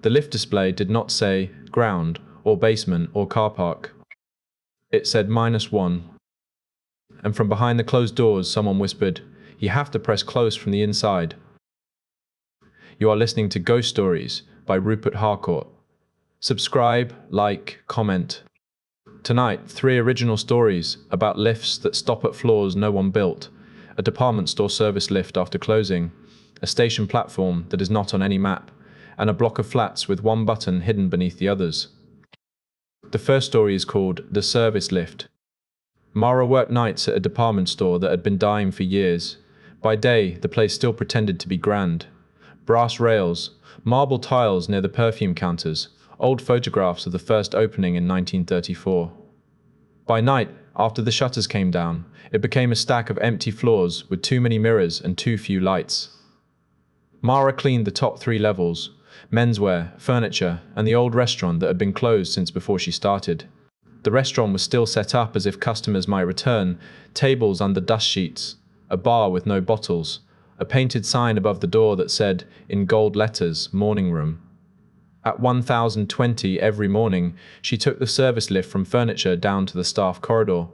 The lift display did not say ground or basement or car park. It said -1. And from behind the closed doors, someone whispered, "You have to press close from the inside." You are listening to Ghost Stories by Rupert Harcourt. Subscribe, like, comment. Tonight, 3 original stories about lifts that stop at floors no one built, a department store service lift after closing, a station platform that is not on any map, and a block of flats with one button hidden beneath the others. The first story is called The Service Lift. Mara worked nights at a department store that had been dying for years. By day, the place still pretended to be grand. Brass rails, marble tiles near the perfume counters, old photographs of the first opening in 1934. By night, after the shutters came down, it became a stack of empty floors with too many mirrors and too few lights. Mara cleaned the top 3 levels: menswear, furniture, and the old restaurant that had been closed since before she started. The restaurant was still set up as if customers might return, tables under dust sheets, a bar with no bottles, a painted sign above the door that said, in gold letters, morning room. At 1020 every morning, she took the service lift from furniture down to the staff corridor.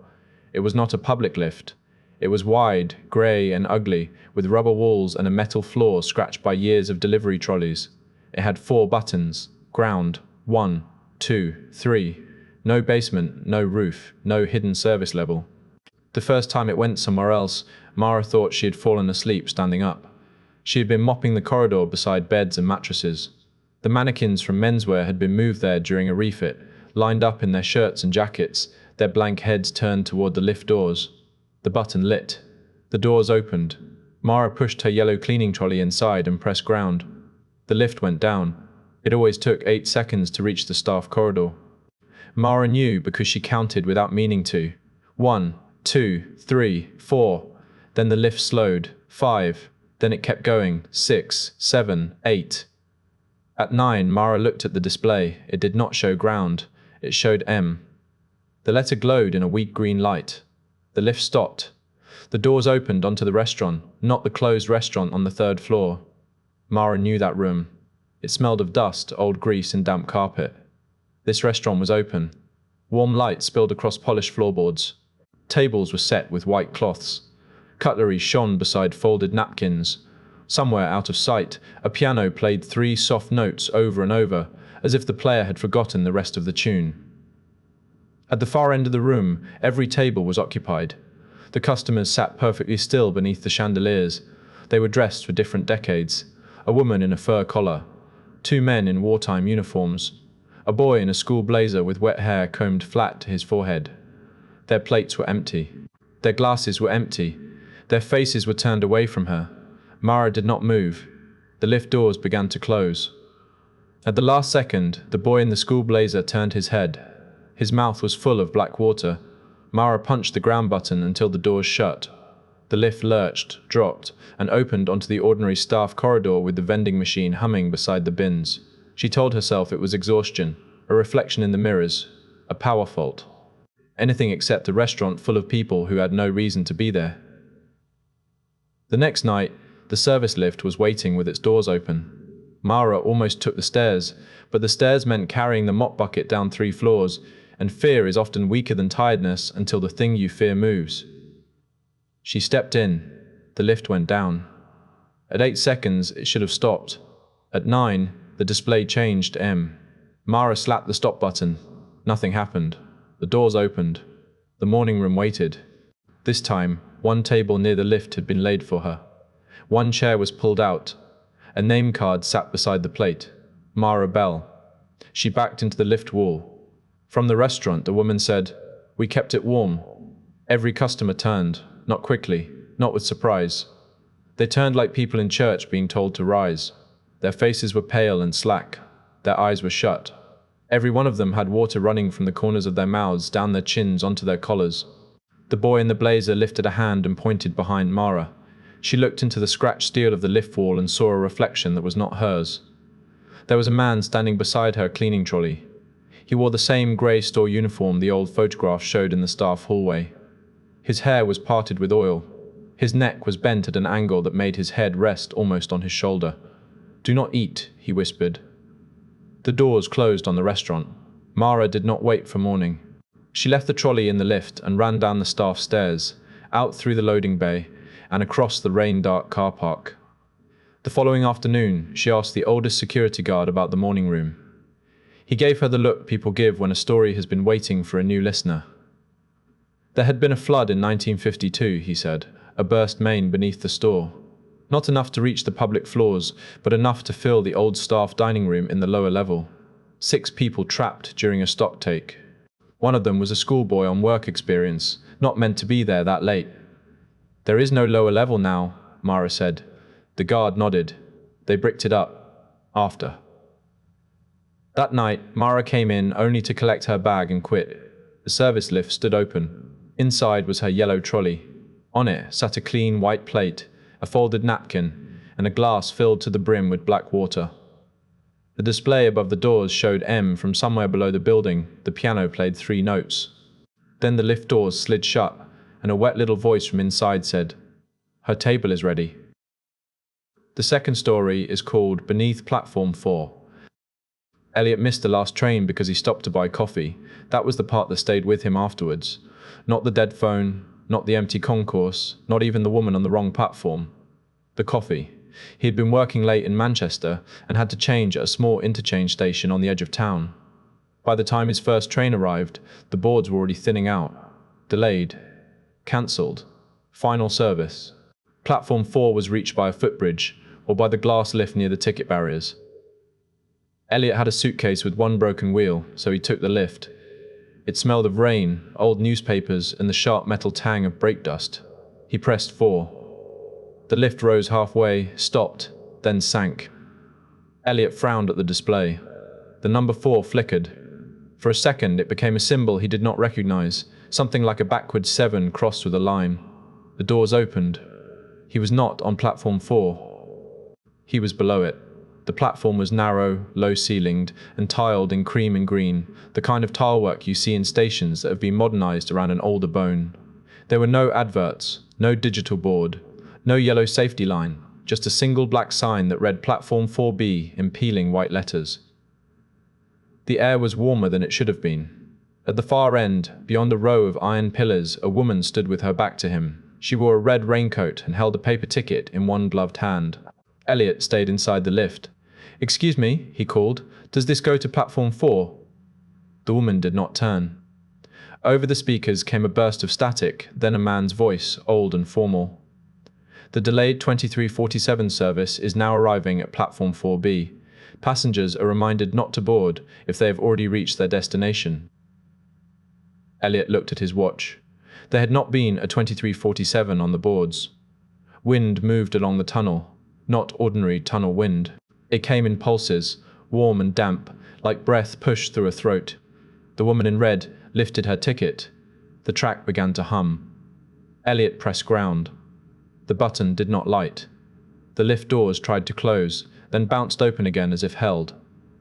It was not a public lift. It was wide, grey and ugly, with rubber walls and a metal floor scratched by years of delivery trolleys. It had 4 buttons: ground, 1, 2, 3. No basement, no roof, no hidden service level. The first time it went somewhere else, Mara thought she had fallen asleep standing up. She had been mopping the corridor beside beds and mattresses. The mannequins from menswear had been moved there during a refit, lined up in their shirts and jackets, their blank heads turned toward the lift doors. The button lit. The doors opened. Mara pushed her yellow cleaning trolley inside and pressed ground. The lift went down. It always took 8 seconds to reach the staff corridor. Mara knew because she counted without meaning to. 1, 2, 3, 4. Then the lift slowed. 5. Then it kept going. 6, 7, 8. At 9, Mara looked at the display. It did not show ground. It showed M. The letter glowed in a weak green light. The lift stopped. The doors opened onto the restaurant, not the closed restaurant on the 3rd floor. Mara knew that room. It smelled of dust, old grease, and damp carpet. This restaurant was open. Warm light spilled across polished floorboards. Tables were set with white cloths. Cutlery shone beside folded napkins. Somewhere out of sight, a piano played 3 soft notes over and over, as if the player had forgotten the rest of the tune. At the far end of the room, every table was occupied. The customers sat perfectly still beneath the chandeliers. They were dressed for different decades. A woman in a fur collar. 2 men in wartime uniforms. A boy in a school blazer with wet hair combed flat to his forehead. Their plates were empty. Their glasses were empty. Their faces were turned away from her. Mara did not move. The lift doors began to close. At the last second, the boy in the school blazer turned his head. His mouth was full of black water. Mara punched the ground button until the doors shut. The lift lurched, dropped, and opened onto the ordinary staff corridor with the vending machine humming beside the bins. She told herself it was exhaustion, a reflection in the mirrors, a power fault. Anything except a restaurant full of people who had no reason to be there. The next night, the service lift was waiting with its doors open. Mara almost took the stairs, but the stairs meant carrying the mop bucket down 3 floors, and fear is often weaker than tiredness until the thing you fear moves. She stepped in. The lift went down. At 8 seconds, it should have stopped. At 9, the display changed to M. Mara slapped the stop button. Nothing happened. The doors opened. The morning room waited. This time, 1 table near the lift had been laid for her. 1 chair was pulled out. A name card sat beside the plate. Mara Bell. She backed into the lift wall. From the restaurant, the woman said, "We kept it warm." Every customer turned, not quickly, not with surprise. They turned like people in church being told to rise. Their faces were pale and slack. Their eyes were shut. Every one of them had water running from the corners of their mouths down their chins onto their collars. The boy in the blazer lifted a hand and pointed behind Mara. She looked into the scratched steel of the lift wall and saw a reflection that was not hers. There was a man standing beside her cleaning trolley. He wore the same grey store uniform the old photograph showed in the staff hallway. His hair was parted with oil. His neck was bent at an angle that made his head rest almost on his shoulder. "Do not eat," he whispered. The doors closed on the restaurant. Mara did not wait for morning. She left the trolley in the lift and ran down the staff stairs, out through the loading bay, and across the rain-dark car park. The following afternoon, she asked the oldest security guard about the morning room. He gave her the look people give when a story has been waiting for a new listener. There had been a flood in 1952, he said, a burst main beneath the store. Not enough to reach the public floors, but enough to fill the old staff dining room in the lower level. 6 people trapped during a stocktake. One of them was a schoolboy on work experience, not meant to be there that late. There is no lower level now, Mara said. The guard nodded. They bricked it up. After. That night, Mara came in only to collect her bag and quit. The service lift stood open. Inside was her yellow trolley. On it sat a clean white plate, a folded napkin, and a glass filled to the brim with black water. The display above the doors showed M from somewhere below the building. The piano played 3 notes. Then the lift doors slid shut, and a wet little voice from inside said, "Her table is ready." The second story is called Beneath Platform 4. Elliot missed the last train because he stopped to buy coffee. That was the part that stayed with him afterwards. Not the dead phone, not the empty concourse, not even the woman on the wrong platform. The coffee. He had been working late in Manchester and had to change at a small interchange station on the edge of town. By the time his first train arrived, the boards were already thinning out. Delayed. Cancelled. Final service. Platform 4 was reached by a footbridge or by the glass lift near the ticket barriers. Elliot had a suitcase with 1 broken wheel, so he took the lift. It smelled of rain, old newspapers, and the sharp metal tang of brake dust. He pressed 4. The lift rose halfway, stopped, then sank. Elliot frowned at the display. The number 4 flickered. For a second, it became a symbol he did not recognize, something like a backward 7 crossed with a line. The doors opened. He was not on platform 4. He was below it. The platform was narrow, low-ceilinged, and tiled in cream and green, the kind of tilework you see in stations that have been modernized around an older bone. There were no adverts, no digital board, no yellow safety line, just a single black sign that read Platform 4B in peeling white letters. The air was warmer than it should have been. At the far end, beyond a row of iron pillars, a woman stood with her back to him. She wore a red raincoat and held a paper ticket in one gloved hand. Elliot stayed inside the lift. "Excuse me," he called, "does this go to Platform 4? The woman did not turn. Over the speakers came a burst of static, then a man's voice, old and formal. "The delayed 2347 service is now arriving at Platform 4B. Passengers are reminded not to board if they have already reached their destination." Elliot looked at his watch. There had not been a 2347 on the boards. Wind moved along the tunnel, not ordinary tunnel wind. It came in pulses, warm and damp, like breath pushed through a throat. The woman in red lifted her ticket. The track began to hum. Elliot pressed ground. The button did not light. The lift doors tried to close, then bounced open again as if held.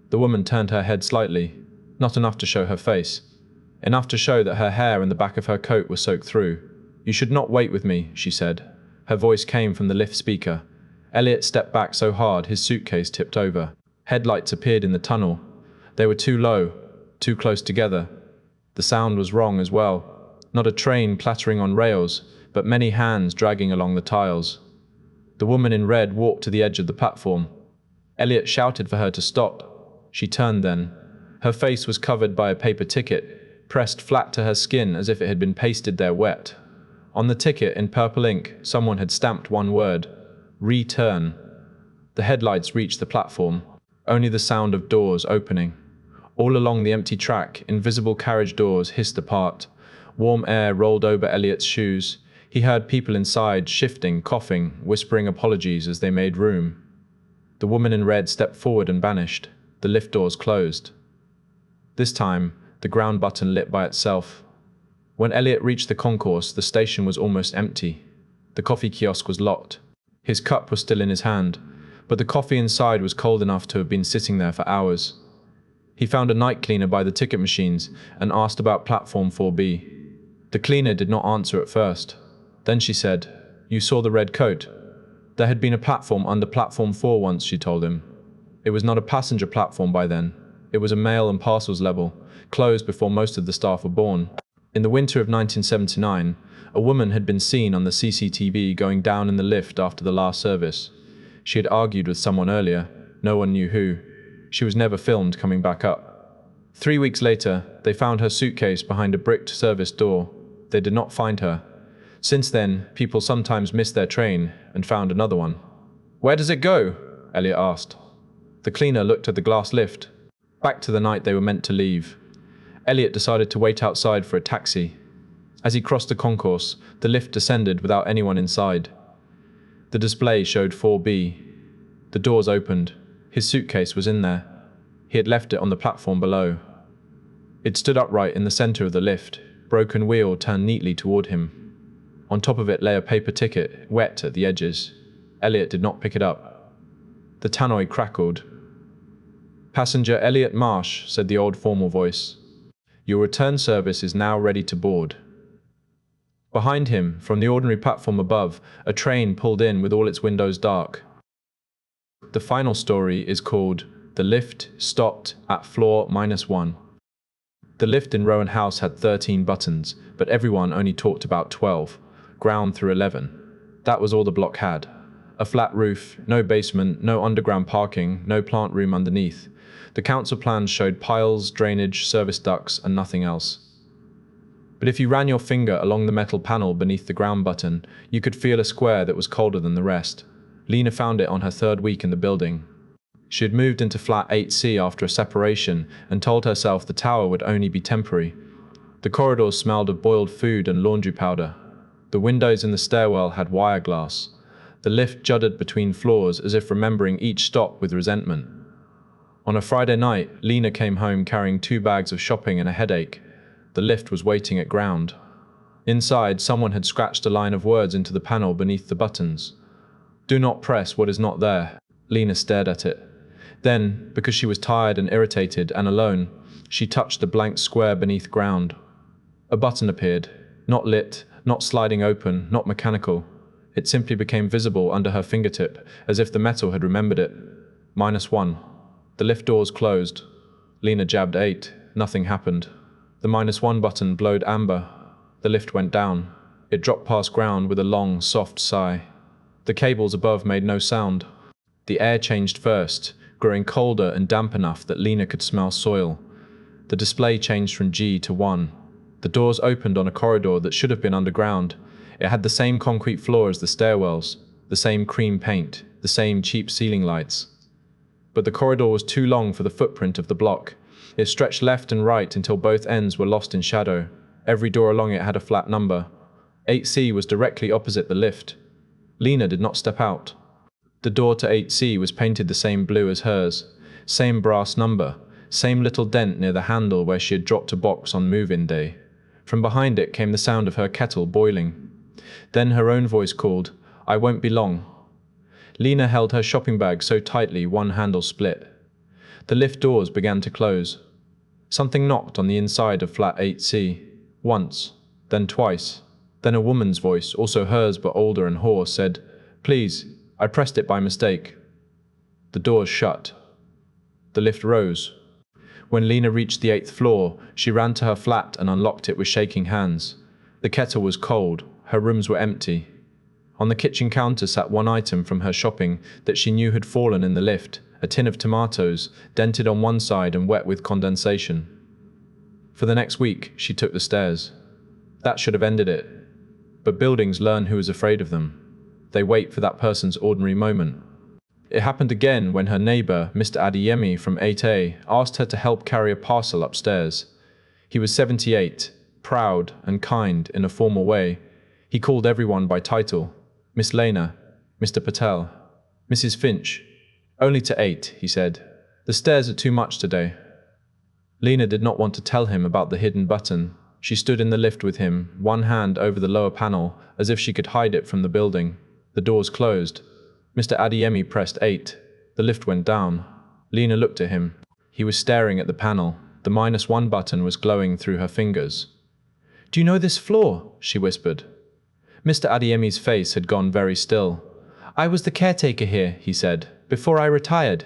The woman turned her head slightly, not enough to show her face. Enough to show that her hair and the back of her coat were soaked through. "You should not wait with me," she said. Her voice came from the lift speaker. Elliot stepped back so hard his suitcase tipped over. Headlights appeared in the tunnel. They were too low, too close together. The sound was wrong as well. Not a train clattering on rails, but many hands dragging along the tiles. The woman in red walked to the edge of the platform. Elliot shouted for her to stop. She turned then. Her face was covered by a paper ticket, pressed flat to her skin as if it had been pasted there wet. On the ticket, in purple ink, someone had stamped one word: "Return." The headlights reached the platform. Only the sound of doors opening. All along the empty track, invisible carriage doors hissed apart. Warm air rolled over Elliot's shoes. He heard people inside, shifting, coughing, whispering apologies as they made room. The woman in red stepped forward and vanished. The lift doors closed. This time, the ground button lit by itself. When Elliot reached the concourse, the station was almost empty. The coffee kiosk was locked. His cup was still in his hand, but the coffee inside was cold enough to have been sitting there for hours. He found a night cleaner by the ticket machines and asked about Platform 4B. The cleaner did not answer at first. Then she said, "You saw the red coat?" There had been a platform under Platform 4 once, she told him. It was not a passenger platform by then. It was a mail and parcels level, closed before most of the staff were born. In the winter of 1979, a woman had been seen on the CCTV going down in the lift after the last service. She had argued with someone earlier, no one knew who. She was never filmed coming back up. 3 weeks later, they found her suitcase behind a bricked service door. They did not find her. Since then, people sometimes missed their train and found another one. "Where does it go?" Elliot asked. The cleaner looked at the glass lift. Back to the night they were meant to leave. Elliot decided to wait outside for a taxi. As he crossed the concourse, the lift descended without anyone inside. The display showed 4B. The doors opened. His suitcase was in there. He had left it on the platform below. It stood upright in the center of the lift, broken wheel turned neatly toward him. On top of it lay a paper ticket, wet at the edges. Elliot did not pick it up. The tannoy crackled. "Passenger Elliot Marsh," said the old formal voice. "Your return service is now ready to board." Behind him, from the ordinary platform above, a train pulled in with all its windows dark. The final story is called "The Lift Stopped at Floor -1." The lift in Rowan House had 13 buttons, but everyone only talked about 12, ground through 11. That was all the block had. A flat roof, no basement, no underground parking, no plant room underneath. The council plans showed piles, drainage, service ducts, and nothing else. But if you ran your finger along the metal panel beneath the ground button, you could feel a square that was colder than the rest. Lena found it on her 3rd week in the building. She had moved into flat 8C after a separation and told herself the tower would only be temporary. The corridors smelled of boiled food and laundry powder. The windows in the stairwell had wire glass. The lift juddered between floors as if remembering each stop with resentment. On a Friday night, Lena came home carrying 2 bags of shopping and a headache. The lift was waiting at ground. Inside, someone had scratched a line of words into the panel beneath the buttons. "Do not press what is not there." Lena stared at it. Then, because she was tired and irritated and alone, she touched the blank square beneath ground. A button appeared, not lit, not sliding open, not mechanical. It simply became visible under her fingertip, as if the metal had remembered it. -1. The lift doors closed. Lena jabbed 8. Nothing happened. The -1 button glowed amber. The lift went down. It dropped past ground with a long, soft sigh. The cables above made no sound. The air changed first, growing colder and damp enough that Lena could smell soil. The display changed from G to 1. The doors opened on a corridor that should have been underground. It had the same concrete floor as the stairwells, the same cream paint, the same cheap ceiling lights. But the corridor was too long for the footprint of the block. It stretched left and right until both ends were lost in shadow. Every door along it had a flat number. 8C was directly opposite the lift. Lena did not step out. The door to 8C was painted the same blue as hers, same brass number, same little dent near the handle where she had dropped a box on move-in day. From behind it came the sound of her kettle boiling. Then her own voice called, "I won't be long." Lena held her shopping bag so tightly one handle split. The lift doors began to close. Something knocked on the inside of flat 8C. Once, then twice. Then a woman's voice, also hers but older and hoarse, said, "Please, I pressed it by mistake." The doors shut. The lift rose. When Lena reached the 8th floor, she ran to her flat and unlocked it with shaking hands. The kettle was cold. Her rooms were empty. On the kitchen counter sat one item from her shopping that she knew had fallen in the lift, a tin of tomatoes, dented on one side and wet with condensation. For the next week, she took the stairs. That should have ended it. But buildings learn who is afraid of them. They wait for that person's ordinary moment. It happened again when her neighbor, Mr. Adeyemi from 8A, asked her to help carry a parcel upstairs. He was 78, proud and kind in a formal way. He called everyone by title. Miss Lena, Mr. Patel, Mrs. Finch. "Only to 8, he said. "The stairs are too much today." Lena did not want to tell him about the hidden button. She stood in the lift with him, one hand over the lower panel, as if she could hide it from the building. The doors closed. Mr. Adeyemi pressed 8. The lift went down. Lena looked at him. He was staring at the panel. The -1 button was glowing through her fingers. "Do you know this floor?" she whispered. Mr. Adeyemi's face had gone very still. "I was the caretaker here," he said, "before I retired."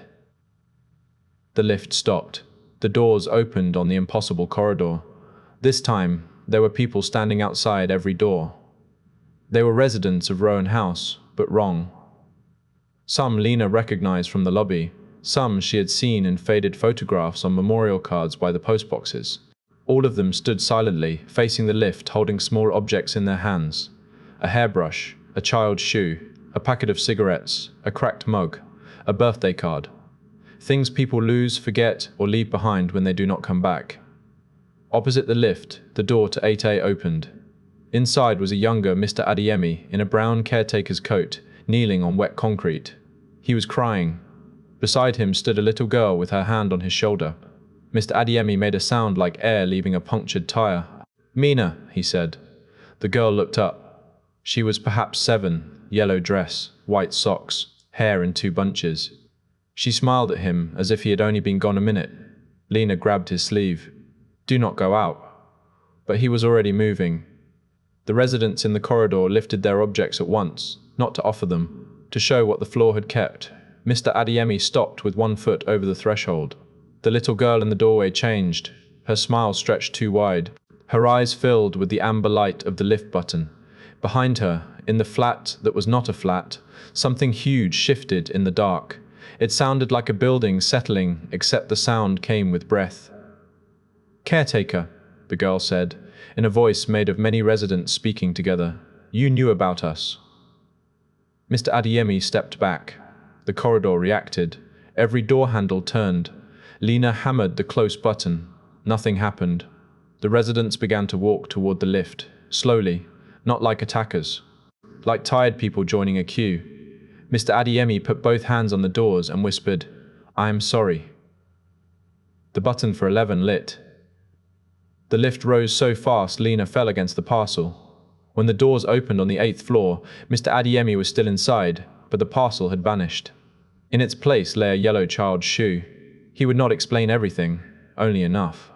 The lift stopped. The doors opened on the impossible corridor. This time, there were people standing outside every door. They were residents of Rowan House, but wrong. Some Lena recognized from the lobby, some she had seen in faded photographs on memorial cards by the postboxes. All of them stood silently, facing the lift, holding small objects in their hands. A hairbrush, a child's shoe, a packet of cigarettes, a cracked mug, a birthday card. Things people lose, forget, or leave behind when they do not come back. Opposite the lift, the door to 8A opened. Inside was a younger Mr. Adeyemi in a brown caretaker's coat, kneeling on wet concrete. He was crying. Beside him stood a little girl with her hand on his shoulder. Mr. Adeyemi made a sound like air leaving a punctured tire. "Mina," he said. The girl looked up. She was perhaps 7, yellow dress, white socks, hair in 2 bunches. She smiled at him as if he had only been gone a minute. Lena grabbed his sleeve. "Do not go out." But he was already moving. The residents in the corridor lifted their objects at once, not to offer them, to show what the floor had kept. Mr. Adeyemi stopped with 1 foot over the threshold. The little girl in the doorway changed. Her smile stretched too wide. Her eyes filled with the amber light of the lift button. Behind her, in the flat that was not a flat, something huge shifted in the dark. It sounded like a building settling, except the sound came with breath. "Caretaker," the girl said, in a voice made of many residents speaking together. "You knew about us." Mr. Adeyemi stepped back. The corridor reacted. Every door handle turned. Lena hammered the close button. Nothing happened. The residents began to walk toward the lift, slowly, not like attackers, like tired people joining a queue. Mr. Adeyemi put both hands on the doors and whispered, "I am sorry." The button for 11 lit. The lift rose so fast Lena fell against the parcel. When the doors opened on the 8th floor, Mr. Adeyemi was still inside, but the parcel had vanished. In its place lay a yellow child's shoe. He would not explain everything, only enough.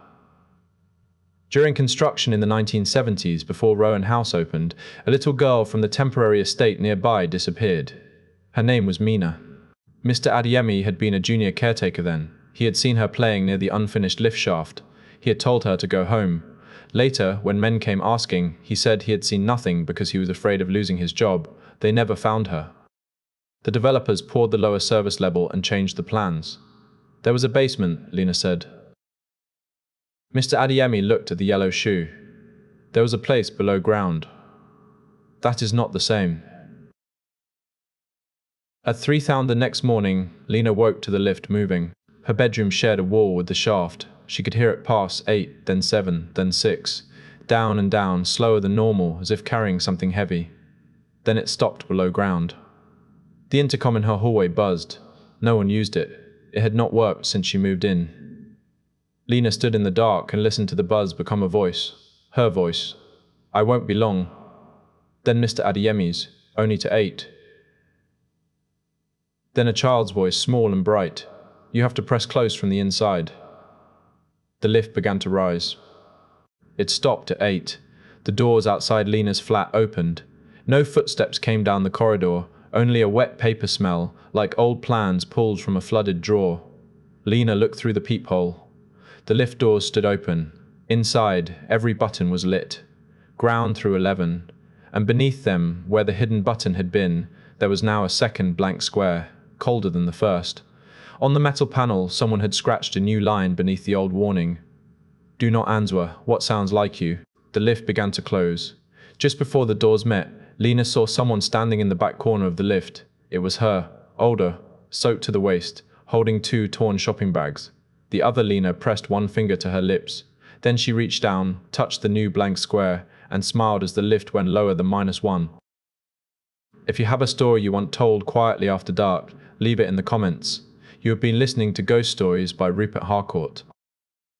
During construction in the 1970s, before Rowan House opened, a little girl from the temporary estate nearby disappeared. Her name was Mina. Mr. Adeyemi had been a junior caretaker then. He had seen her playing near the unfinished lift shaft. He had told her to go home. Later, when men came asking, he said he had seen nothing because he was afraid of losing his job. They never found her. The developers poured the lower service level and changed the plans. There was a basement, Lena said. Mr. Adeyemi looked at the yellow shoe. There was a place below ground. That is not the same. At 3:00 the next morning, Lena woke to the lift moving. Her bedroom shared a wall with the shaft. She could hear it pass 8, then 7, then 6, down and down, slower than normal, as if carrying something heavy. Then it stopped below ground. The intercom in her hallway buzzed. No one used it. It had not worked since she moved in. Lena stood in the dark and listened to the buzz become a voice. Her voice. "I won't be long." Then Mr. Adeyemi's, "Only to 8." Then a child's voice, small and bright. "You have to press close from the inside." The lift began to rise. It stopped at 8. The doors outside Lena's flat opened. No footsteps came down the corridor, only a wet paper smell, like old plans pulled from a flooded drawer. Lena looked through the peephole. The lift doors stood open. Inside, every button was lit. Ground through 11. And beneath them, where the hidden button had been, there was now a second blank square, colder than the first. On the metal panel, someone had scratched a new line beneath the old warning. "Do not answer. What sounds like you?" The lift began to close. Just before the doors met, Lena saw someone standing in the back corner of the lift. It was her, older, soaked to the waist, holding 2 torn shopping bags. The other Lena pressed 1 finger to her lips. Then she reached down, touched the new blank square, and smiled as the lift went lower than -1. If you have a story you want told quietly after dark, leave it in the comments. You have been listening to Ghost Stories by Rupert Harcourt.